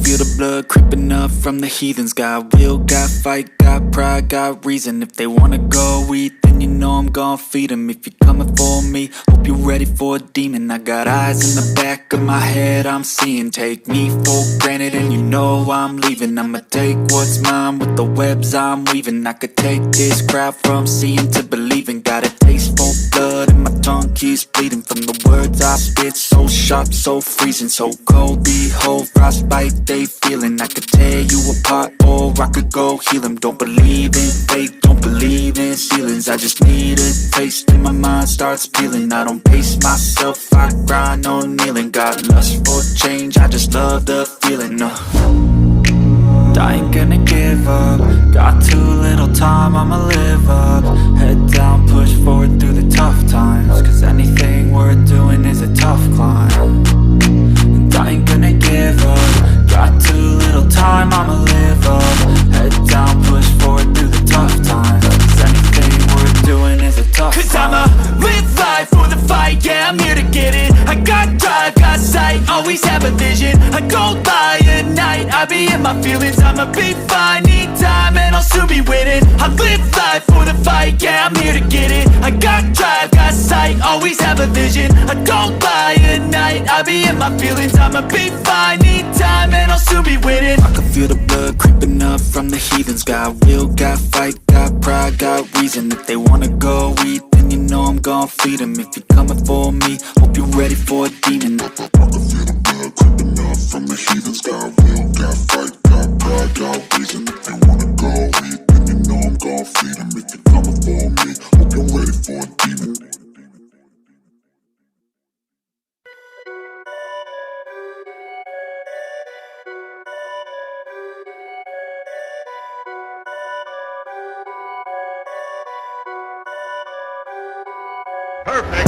feel the blood creeping up from the heathens. Got will, got fight, got pride, got reason. If they wanna go eat, then you know I'm gon' feed them. If you're coming for me, hope you're ready for a demon. I got eyes in the back of my head, I'm seeing. Take me for granted and you know I'm leaving. I'ma take what's mine with the webs I'm weaving. I could take this crowd from seeing to believing. Got a taste for blood and my tongue keeps bleeding from the words I spit. So sharp, so freezing, so cold. Behold, frostbite they feeling. I could tear you apart or I could go heal them. Don't believe in fate, don't believe in ceilings. I just need a taste and my mind starts peeling. I don't pace myself, I grind on kneeling. Got lust for change, I just love the feeling. I ain't gonna give up. Got too little time, I'ma live up. Head down, push forward through the tough times. Cause anything worth doing is a tough climb. And I ain't gonna give up. Got too little time, I'ma live up. Head down, push forward through the tough times. Cause anything worth doing is a tough climb. Cause I'ma live life for the fight, yeah, I'm here to get it. I got drive, got sight, always have a vision. I go by at night, I be in my feelings. I'ma be fine, need time and I'll soon be winning. I live life for the fight, yeah, I'm here to get it. I got drive, got sight, always have a vision. I go by at night, I be in my feelings. I'ma be fine, need time and I'll soon be winning. I can feel the blood creeping up from the heathens. Got will, got fight, got pride, got reason. If they wanna go eat, then you know I'm gon' feed them. If you're coming for me, hope you're ready for a demon. I can feel the blood creeping up from the heathens. Got will, got fight, got pride, got reason. If they wanna go eat, then you know I'm gon' feed them. If you're coming for me, hope you're ready for a demon. Perfect.